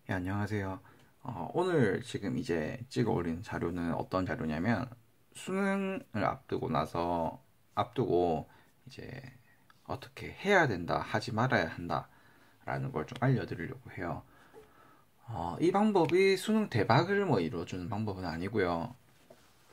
예, 안녕하세요. 오늘 지금 이제 찍어 올린 자료는 어떤 자료냐면 수능을 앞두고 이제 어떻게 해야 된다, 하지 말아야 한다라는 걸 좀 알려드리려고 해요. 이 방법이 수능 대박을 뭐 이루어주는 방법은 아니고요.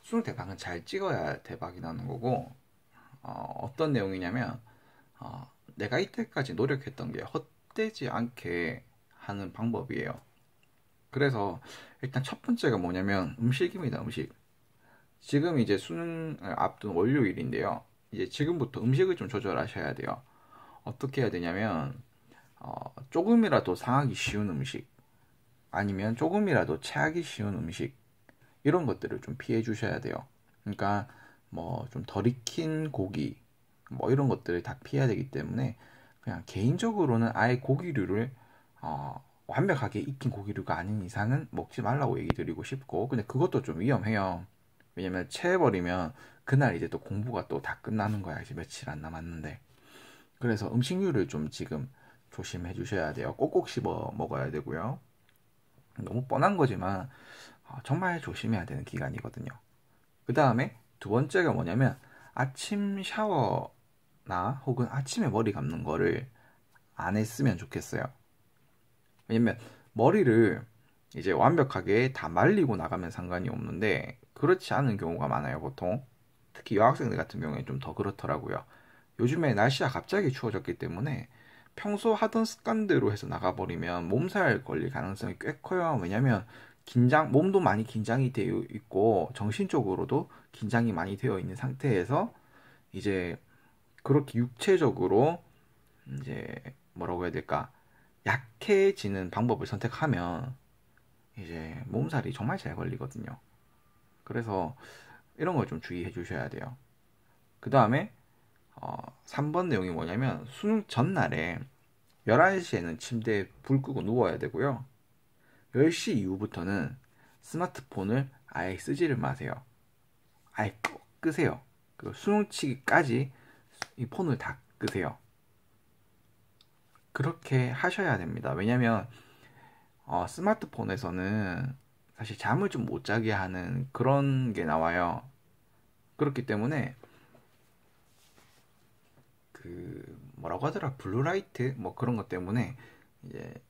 수능 대박은 잘 찍어야 대박이 나는 거고, 어떤 내용이냐면 내가 이때까지 노력했던 게 헛되지 않게 하는 방법이에요. 그래서 일단 첫 번째가 뭐냐면 음식입니다. 음식. 지금 이제 수능을 앞둔 월요일인데요. 이제 지금부터 음식을 좀 조절하셔야 돼요. 어떻게 해야 되냐면 조금이라도 상하기 쉬운 음식, 아니면 조금이라도 체하기 쉬운 음식, 이런 것들을 좀 피해 주셔야 돼요. 그러니까 뭐 좀 덜 익힌 고기, 뭐 이런 것들을 다 피해야 되기 때문에 그냥 개인적으로는 아예 고기류를 완벽하게 익힌 고기류가 아닌 이상은 먹지 말라고 얘기 드리고 싶고, 근데 그것도 좀 위험해요. 왜냐면 체해버리면 그날 이제 또 공부가 또 다 끝나는 거야. 이제 며칠 안 남았는데. 그래서 음식류를 좀 지금 조심해 주셔야 돼요. 꼭꼭 씹어 먹어야 되고요. 너무 뻔한 거지만 정말 조심해야 되는 기간이거든요. 그 다음에 두 번째가 뭐냐면 아침 샤워나 혹은 아침에 머리 감는 거를 안 했으면 좋겠어요. 왜냐면 머리를 이제 완벽하게 다 말리고 나가면 상관이 없는데 그렇지 않은 경우가 많아요, 보통. 특히 여학생들 같은 경우에 좀 더 그렇더라고요. 요즘에 날씨가 갑자기 추워졌기 때문에 평소 하던 습관대로 해서 나가버리면 몸살 걸릴 가능성이 꽤 커요. 왜냐면 몸도 많이 긴장이 되어 있고 정신적으로도 긴장이 많이 되어 있는 상태에서 이제 그렇게 육체적으로 이제 뭐라고 해야 될까, 약해지는 방법을 선택하면 이제 몸살이 정말 잘 걸리거든요. 그래서 이런 걸 좀 주의해 주셔야 돼요. 그 다음에 3번 내용이 뭐냐면 수능 전날에 11시에는 침대에 불 끄고 누워야 되고요. 10시 이후부터는 스마트폰을 아예 쓰지를 마세요. 아예 끄세요. 그 수능 치기까지 이 폰을 다 끄세요. 그렇게 하셔야 됩니다. 왜냐면 스마트폰에서는 사실 잠을 좀 못 자게 하는 그런 게 나와요. 그렇기 때문에 그 뭐라고 하더라, 블루라이트 뭐 그런 것 때문에 이제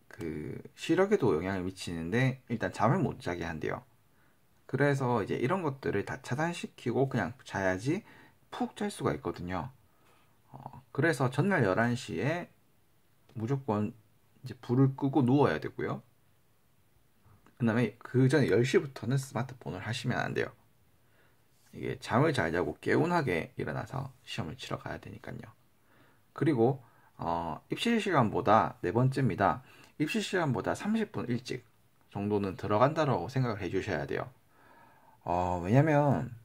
그 시력에도 영향을 미치는데 일단 잠을 못 자게 한대요. 그래서 이제 이런 것들을 다 차단시키고 그냥 자야지 푹 잘 수가 있거든요. 그래서 전날 11시에 무조건 이제 불을 끄고 누워야 되고요. 그 다음에 그 전에 10시부터는 스마트폰을 하시면 안 돼요. 이게 잠을 잘 자고 개운하게 일어나서 시험을 치러 가야 되니까요. 그리고 입시 시간보다 네 번째입니다. 입시 시간보다 30분 일찍 정도는 들어간다고 생각을 해주셔야 돼요. 왜냐면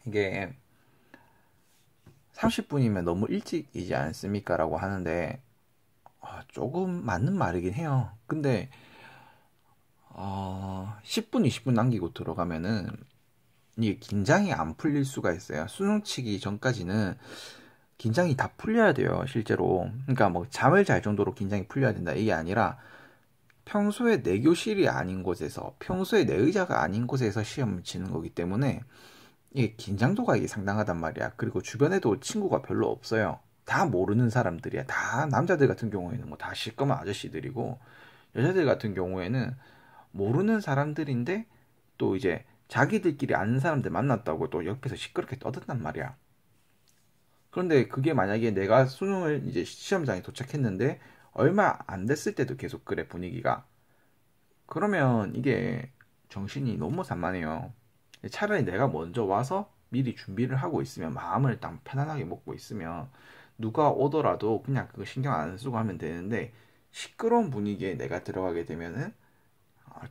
이게 30분이면 너무 일찍이지 않습니까? 라고 하는데 조금 맞는 말이긴 해요. 근데 10분, 20분 남기고 들어가면은 이게 긴장이 안 풀릴 수가 있어요. 수능 치기 전까지는 긴장이 다 풀려야 돼요, 실제로. 그러니까 뭐 잠을 잘 정도로 긴장이 풀려야 된다 이게 아니라 평소에 내 교실이 아닌 곳에서, 평소에 내 의자가 아닌 곳에서 시험을 치는 거기 때문에 이게 긴장도가 이게 상당하단 말이야. 그리고 주변에도 친구가 별로 없어요. 다 모르는 사람들이야. 다 남자들 같은 경우에는 뭐 다 시꺼먼 아저씨들이고, 여자들 같은 경우에는 모르는 사람들인데 또 이제 자기들끼리 아는 사람들 만났다고 또 옆에서 시끄럽게 떠든단 말이야. 그런데 그게 만약에 내가 수능을 이제 시험장에 도착했는데 얼마 안 됐을 때도 계속 그래, 분위기가. 그러면 이게 정신이 너무 산만해요. 차라리 내가 먼저 와서 미리 준비를 하고 있으면, 마음을 딱 편안하게 먹고 있으면 누가 오더라도 그냥 그거 신경 안 쓰고 하면 되는데, 시끄러운 분위기에 내가 들어가게 되면은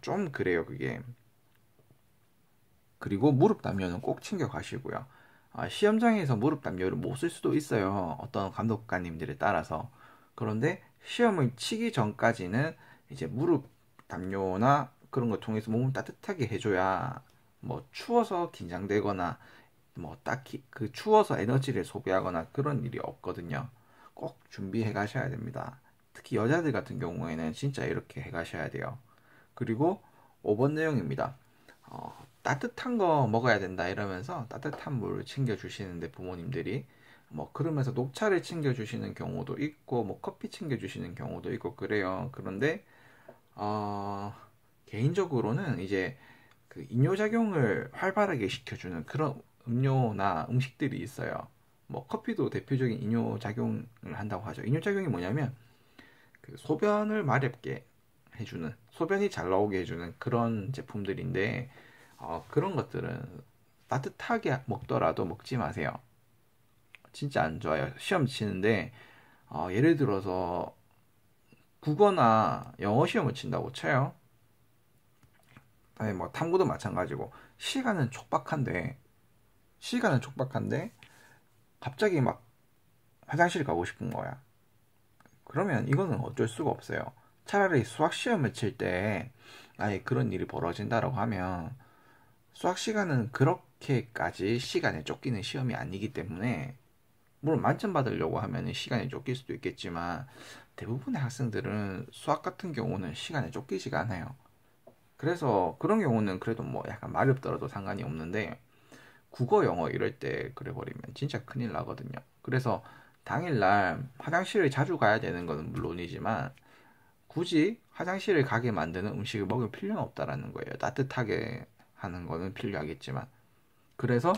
좀 그래요, 그게. 그리고 무릎 담요는 꼭 챙겨 가시고요. 시험장에서 무릎 담요를 못 쓸 수도 있어요. 어떤 감독관님들에 따라서. 그런데 시험을 치기 전까지는 이제 무릎 담요나 그런 걸 통해서 몸을 따뜻하게 해줘야 뭐 추워서 긴장되거나 뭐 딱히 그 추워서 에너지를 소비하거나 그런 일이 없거든요. 꼭 준비해 가셔야 됩니다. 특히 여자들 같은 경우에는 진짜 이렇게 해가셔야 돼요. 그리고 5번 내용입니다. 따뜻한 거 먹어야 된다 이러면서 따뜻한 물을 챙겨주시는데 부모님들이 뭐 그러면서 녹차를 챙겨주시는 경우도 있고 뭐 커피 챙겨주시는 경우도 있고 그래요. 그런데 개인적으로는 이제 그 이뇨작용을 활발하게 시켜주는 그런 음료나 음식들이 있어요. 뭐 커피도 대표적인 이뇨작용을 한다고 하죠. 이뇨작용이 뭐냐면 그 소변을 마렵게 해주는, 소변이 잘 나오게 해주는 그런 제품들인데 그런 것들은 따뜻하게 먹더라도 먹지 마세요. 진짜 안 좋아요. 시험 치는데 예를 들어서 국어나 영어 시험을 친다고 쳐요. 아니 뭐 탐구도 마찬가지고 시간은 촉박한데 갑자기 막 화장실 가고 싶은 거야. 그러면 이거는 어쩔 수가 없어요. 차라리 수학 시험을 칠 때 아예 그런 일이 벌어진다라고 하면 수학 시간은 그렇게까지 시간에 쫓기는 시험이 아니기 때문에 물론 만점 받으려고 하면 시간에 쫓길 수도 있겠지만 대부분의 학생들은 수학 같은 경우는 시간에 쫓기지가 않아요. 그래서 그런 경우는 그래도 뭐 약간 마렵더라도 상관이 없는데 국어, 영어 이럴 때 그래 버리면 진짜 큰일 나거든요. 그래서 당일날 화장실을 자주 가야 되는 것은 물론이지만 굳이 화장실을 가게 만드는 음식을 먹을 필요는 없다라는 거예요. 따뜻하게 하는 거는 필요하겠지만. 그래서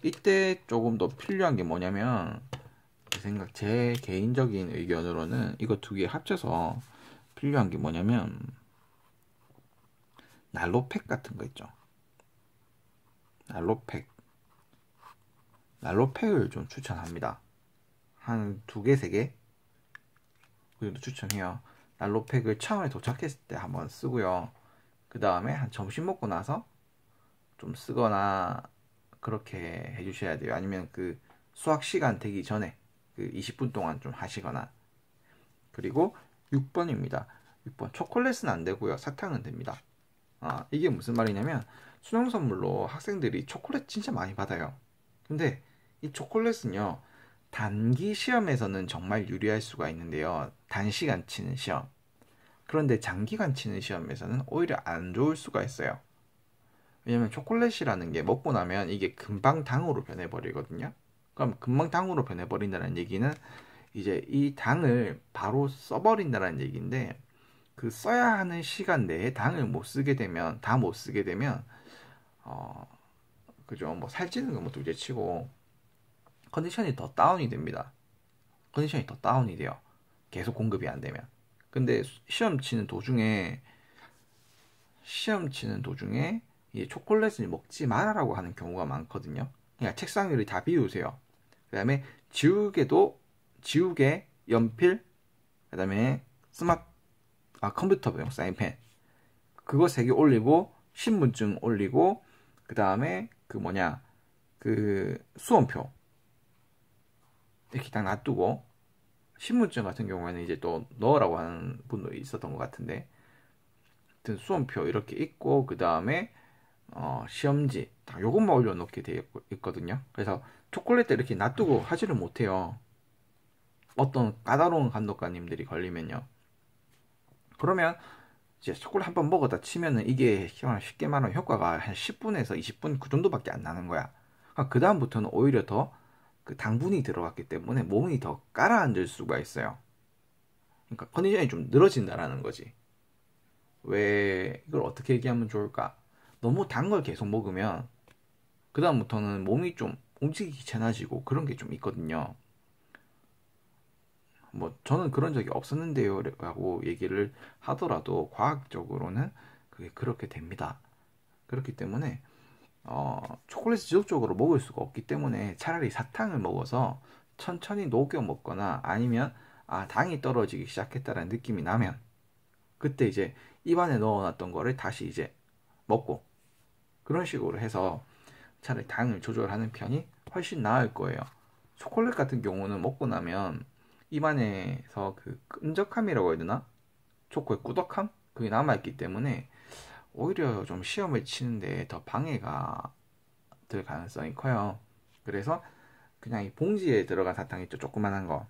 이때 조금 더 필요한 게 뭐냐면 제 개인적인 의견으로는 이거 두 개 합쳐서 필요한 게 뭐냐면 난로팩 같은 거 있죠. 난로팩을 좀 추천합니다. 한 두 개, 세 개? 그 정도 추천해요. 난로팩을 처음에 도착했을 때 한번 쓰고요. 그 다음에 한 점심 먹고 나서 좀 쓰거나 그렇게 해주셔야 돼요. 아니면 그 수학 시간 되기 전에 그 20분 동안 좀 하시거나. 그리고 6번입니다. 6번 초콜릿은 안 되고요. 사탕은 됩니다. 이게 무슨 말이냐면 수능 선물로 학생들이 초콜릿 진짜 많이 받아요. 근데 이 초콜릿은요. 단기 시험에서는 정말 유리할 수가 있는데요. 단시간 치는 시험. 그런데 장기간 치는 시험에서는 오히려 안 좋을 수가 있어요. 왜냐면 초콜릿이라는 게 먹고 나면 이게 금방 당으로 변해버리거든요. 그럼 금방 당으로 변해버린다는 얘기는 이제 이 당을 바로 써버린다는 얘기인데 그 써야 하는 시간 내에 당을 못 쓰게 되면 다 못 쓰게 되면 어 그죠 뭐 살찌는 건 뭐 둘째치고 컨디션이 더 다운이 됩니다. 컨디션이 더 다운이 돼요. 계속 공급이 안 되면. 근데 시험 치는 도중에 이 초콜릿을 먹지 말아라고 하는 경우가 많거든요. 그냥 책상 위를 다 비우세요. 그 다음에 지우개, 연필, 그 다음에 컴퓨터용 사인펜 그거 3개 올리고 신분증 올리고 그 다음에 그 수험표 이렇게 딱 놔두고 신분증 같은 경우에는 이제 또 넣으라고 하는 분도 있었던 것 같은데 수험표 이렇게 있고 그 다음에 시험지 딱 요것만 올려놓게 되어 있거든요. 그래서 초콜릿 이렇게 놔두고 하지를 못해요. 어떤 까다로운 감독관님들이 걸리면요. 그러면 이제 초콜릿 한 번 먹었다 치면은 이게 쉽게 말하면 효과가 한 10분에서 20분 그 정도밖에 안 나는 거야. 그 다음부터는 오히려 더 그 당분이 들어갔기 때문에 몸이 더 가라앉을 수가 있어요. 그러니까 컨디션이 좀 늘어진다라는 거지. 왜 이걸 어떻게 얘기하면 좋을까? 너무 단 걸 계속 먹으면 그 다음부터는 몸이 좀 움직이기 귀찮아지고 그런 게 좀 있거든요. 뭐 저는 그런 적이 없었는데요 라고 얘기를 하더라도 과학적으로는 그게 그렇게 됩니다. 그렇기 때문에 초콜릿을 지속적으로 먹을 수가 없기 때문에 차라리 사탕을 먹어서 천천히 녹여 먹거나 아니면 당이 떨어지기 시작했다는 느낌이 나면 그때 이제 입안에 넣어놨던 거를 다시 이제 먹고 그런 식으로 해서 차라리 당을 조절하는 편이 훨씬 나을 거예요. 초콜릿 같은 경우는 먹고 나면 입안에서 그 끈적함이라고 해야 되나? 초코의 꾸덕함? 그게 남아있기 때문에 오히려 좀 시험을 치는데 더 방해가 될 가능성이 커요. 그래서 그냥 이 봉지에 들어간 사탕 있죠? 조그만한 거.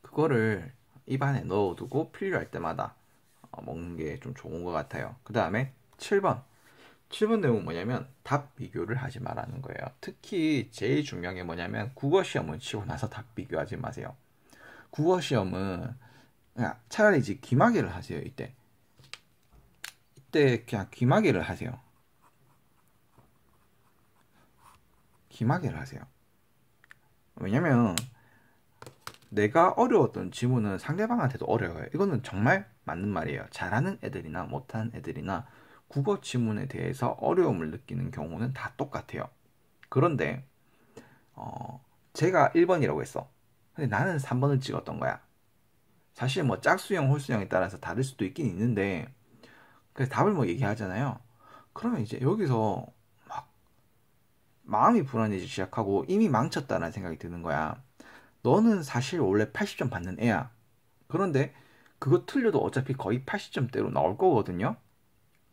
그거를 입안에 넣어두고 필요할 때마다 먹는 게 좀 좋은 것 같아요. 그 다음에 7번. 7번 내용은 뭐냐면 답 비교를 하지 말라는 거예요. 특히 제일 중요한 게 뭐냐면 국어 시험을 치고 나서 답 비교하지 마세요. 국어 시험은 그냥 차라리 이제 귀마개를 하세요. 이때 그냥 귀마개를 하세요. 귀마개를 하세요. 왜냐면 내가 어려웠던 지문은 상대방한테도 어려워요. 이거는 정말 맞는 말이에요. 잘하는 애들이나 못하는 애들이나 국어 지문에 대해서 어려움을 느끼는 경우는 다 똑같아요. 그런데 제가 1번이라고 했어. 근데 나는 3번을 찍었던 거야. 사실 뭐 짝수형, 홀수형에 따라서 다를 수도 있긴 있는데 그래서 답을 뭐 얘기하잖아요. 그러면 이제 여기서 막 마음이 불안해지기 시작하고 이미 망쳤다는 생각이 드는 거야. 너는 사실 원래 80점 받는 애야. 그런데 그거 틀려도 어차피 거의 80점대로 나올 거거든요.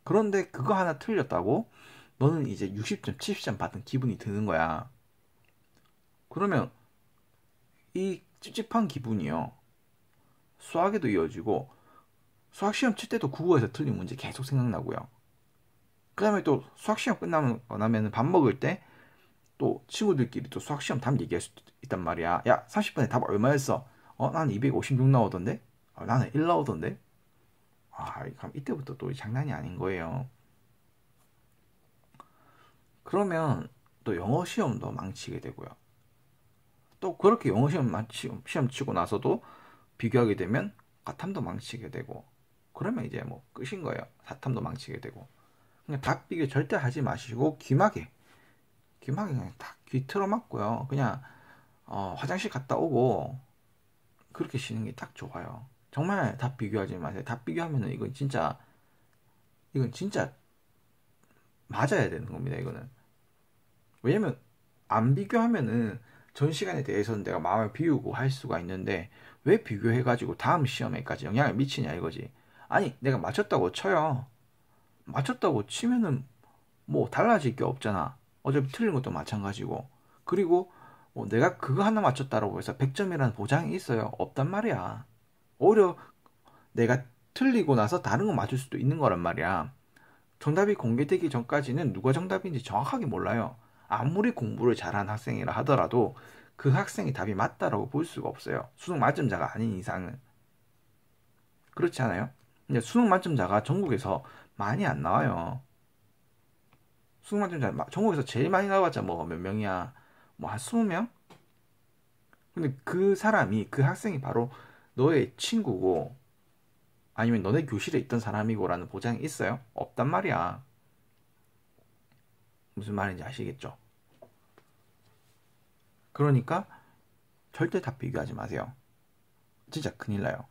그런데 그거 하나 틀렸다고 너는 이제 60점, 70점 받은 기분이 드는 거야. 그러면 이 찝찝한 기분이요. 수학에도 이어지고 수학시험 칠 때도 국어에서 틀린 문제 계속 생각나고요. 그 다음에 또 수학시험 끝나면 밥 먹을 때 또 친구들끼리 또 수학시험 답 얘기할 수도 있단 말이야. 야, 30분에 답 얼마였어? 나는 256 나오던데? 나는 1 나오던데? 그럼 이때부터 또 장난이 아닌 거예요. 그러면 또 영어 시험도 망치게 되고요. 또 그렇게 영어 시험 치고 나서도 비교하게 되면 과탐도 망치게 되고, 그러면 이제 뭐 끝인 거예요. 사탐도 망치게 되고. 그냥 답 비교 절대 하지 마시고 귀마개 그냥 딱 귀 틀어막고요. 그냥 화장실 갔다 오고 그렇게 쉬는 게 딱 좋아요. 정말 답 비교하지 마세요. 답 비교하면은 이건 진짜 맞아야 되는 겁니다. 이거는. 왜냐면 안 비교하면은 전 시간에 대해서는 내가 마음을 비우고 할 수가 있는데 왜 비교해가지고 다음 시험에까지 영향을 미치냐 이거지. 아니 내가 맞췄다고 쳐요. 맞췄다고 치면은 뭐 달라질 게 없잖아. 어차피 틀린 것도 마찬가지고. 그리고 뭐 내가 그거 하나 맞췄다라고 해서 100점이라는 보장이 있어요? 없단 말이야. 오히려 내가 틀리고 나서 다른 거 맞을 수도 있는 거란 말이야. 정답이 공개되기 전까지는 누가 정답인지 정확하게 몰라요. 아무리 공부를 잘한 학생이라 하더라도 그 학생이 답이 맞다라고 볼 수가 없어요. 수능 만점자가 아닌 이상은. 그렇지 않아요? 근데 수능 만점자가 전국에서 많이 안 나와요. 수능 만점자 전국에서 제일 많이 나와봤자 뭐 몇 명이야? 뭐 한 20명? 근데 그 사람이 그 학생이 바로 너의 친구고 아니면 너네 교실에 있던 사람이고라는 보장이 있어요? 없단 말이야. 무슨 말인지 아시겠죠? 그러니까 절대 답 비교하지 마세요. 진짜 큰일 나요.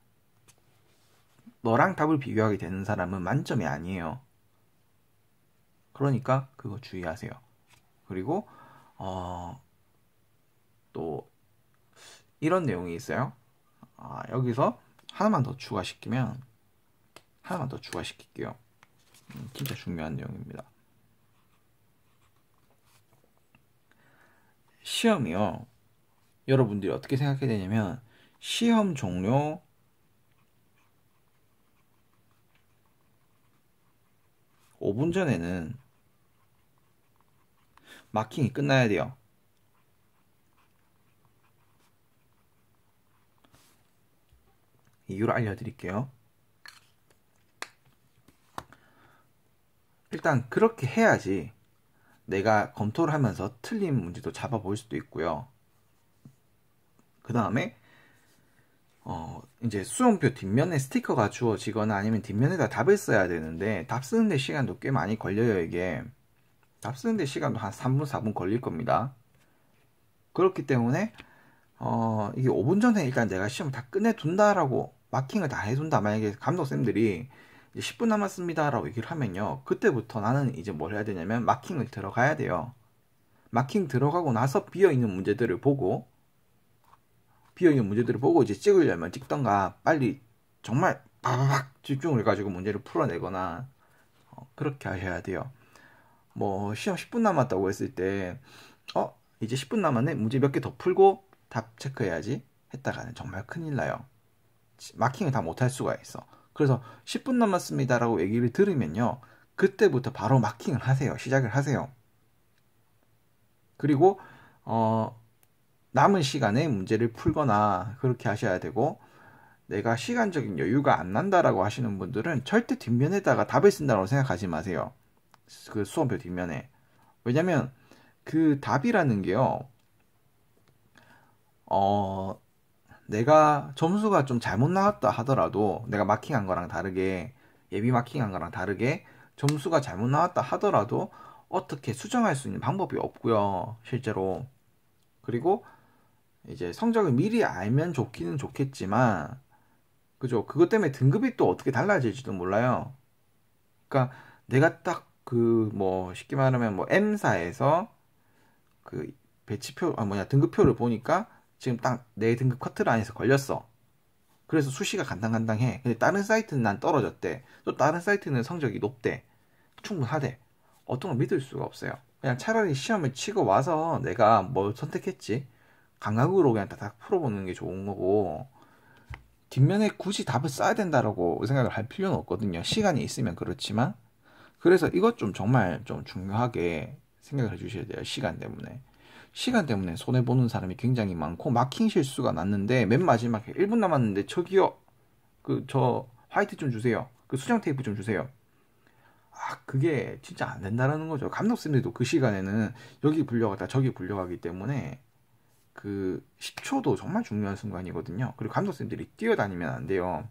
너랑 답을 비교하게 되는 사람은 만점이 아니에요. 그러니까 그거 주의하세요. 그리고 또 이런 내용이 있어요. 여기서 하나만 더 추가시킬게요. 진짜 중요한 내용입니다. 시험이요. 여러분들이 어떻게 생각해야 되냐면 시험 종료 5분 전에는 마킹이 끝나야 돼요. 이유를 알려드릴게요. 일단 그렇게 해야지 내가 검토를 하면서 틀린 문제도 잡아볼 수도 있고요. 그 다음에 이제 수험표 뒷면에 스티커가 주어지거나 아니면 뒷면에다 답을 써야 되는데 답 쓰는데 시간도 꽤 많이 걸려요. 이게 답 쓰는데 시간도 한 3분 4분 걸릴 겁니다. 그렇기 때문에 이게 5분 전에 일단 내가 시험을 다 끝내둔다라고 마킹을 다 해둔다. 만약에 감독쌤들이 이제 10분 남았습니다 라고 얘기를 하면요, 그때부터 나는 이제 뭘 해야 되냐면 마킹을 들어가야 돼요. 마킹 들어가고 나서 비어있는 문제들을 보고 이제 찍으려면 찍던가 빨리 정말 바바박 집중을 해가지고 문제를 풀어내거나 그렇게 하셔야 돼요. 뭐 시험 10분 남았다고 했을 때 이제 10분 남았네, 문제 몇 개 더 풀고 답 체크해야지 했다가는 정말 큰일 나요. 마킹을 다 못할 수가 있어. 그래서 10분 남았습니다라고 얘기를 들으면요. 그때부터 바로 마킹을 하세요. 시작을 하세요. 그리고 남은 시간에 문제를 풀거나 그렇게 하셔야 되고, 내가 시간적인 여유가 안 난다라고 하시는 분들은 절대 뒷면에다가 답을 쓴다고 생각하지 마세요. 그 수험표 뒷면에. 왜냐면 그 답이라는 게요. 내가 점수가 좀 잘못 나왔다 하더라도, 내가 마킹한 거랑 다르게, 예비 마킹한 거랑 다르게 점수가 잘못 나왔다 하더라도 어떻게 수정할 수 있는 방법이 없고요, 실제로. 그리고 이제 성적을 미리 알면 좋기는 좋겠지만, 그죠? 그것 때문에 등급이 또 어떻게 달라질지도 몰라요. 그러니까 내가 딱 그 뭐 쉽게 말하면 뭐 M사에서 그 배치표 등급표를 보니까 지금 딱 내 등급 커트라인에서 걸렸어. 그래서 수시가 간당간당해. 근데 다른 사이트는 난 떨어졌대. 또 다른 사이트는 성적이 높대. 충분하대. 어떤 걸 믿을 수가 없어요. 그냥 차라리 시험을 치고 와서 내가 뭘 선택했지, 감각으로 그냥 딱 풀어보는 게 좋은 거고, 뒷면에 굳이 답을 써야 된다라고 생각을 할 필요는 없거든요. 시간이 있으면 그렇지만. 그래서 이것 좀 정말 좀 중요하게 생각을 해주셔야 돼요. 시간 때문에. 시간 때문에 손해보는 사람이 굉장히 많고, 마킹 실수가 났는데 맨 마지막에 1분 남았는데 저기요, 저 화이트 좀 주세요. 그 수정 테이프 좀 주세요. 그게 진짜 안 된다라는 거죠. 감독님들도 그 시간에는 여기 불려갔다 저기 불려가기 때문에 그 10초도 정말 중요한 순간이거든요. 그리고 감독님들이 뛰어다니면 안 돼요.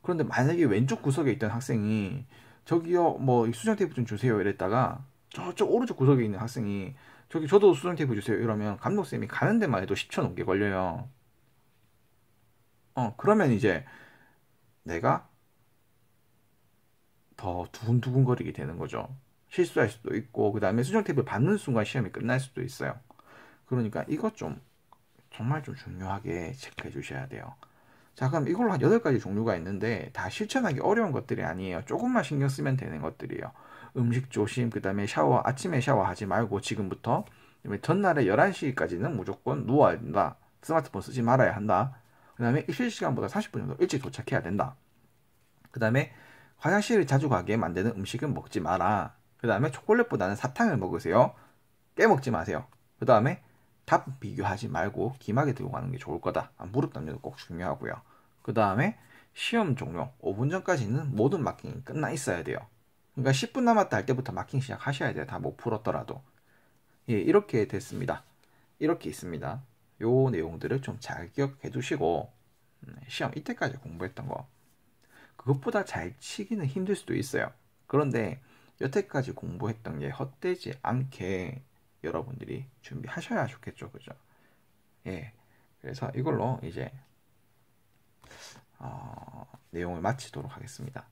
그런데 만약에 왼쪽 구석에 있던 학생이 저기요 뭐 수정 테이프 좀 주세요 이랬다가 저쪽 오른쪽 구석에 있는 학생이 저기 저도 수정 테이프 주세요 이러면 감독님이 가는 데만 해도 10초 넘게 걸려요. 그러면 이제 내가 더 두근두근거리게 되는 거죠. 실수할 수도 있고, 그 다음에 수정 테이프를 받는 순간 시험이 끝날 수도 있어요. 그러니까 이것 좀 정말 좀 중요하게 체크해 주셔야 돼요. 자, 그럼 이걸로 한 8가지 종류가 있는데 다 실천하기 어려운 것들이 아니에요. 조금만 신경 쓰면 되는 것들이에요. 음식 조심, 그 다음에 샤워, 아침에 샤워하지 말고 지금부터. 그다음에 전날에 11시까지는 무조건 누워야 된다. 스마트폰 쓰지 말아야 한다. 그 다음에 입실 시간보다 30분 정도 일찍 도착해야 된다. 그 다음에 화장실을 자주 가게 만드는 음식은 먹지 마라. 그 다음에 초콜릿보다는 사탕을 먹으세요. 깨먹지 마세요. 그 다음에 답 비교하지 말고 기막에 들고 가는 게 좋을 거다. 무릎 담요도 꼭 중요하고요. 그 다음에 시험 종료 5분 전까지는 모든 마킹이 끝나 있어야 돼요. 그러니까 10분 남았다 할 때부터 마킹 시작하셔야 돼요. 다 못 풀었더라도. 예, 이렇게 됐습니다. 이렇게 있습니다. 요 내용들을 좀 잘 기억해 두시고, 시험 이때까지 공부했던 거 그것보다 잘 치기는 힘들 수도 있어요. 그런데 여태까지 공부했던 게 헛되지 않게 여러분들이 준비하셔야 좋겠죠. 그죠? 예. 그래서 이걸로 이제 내용을 마치도록 하겠습니다.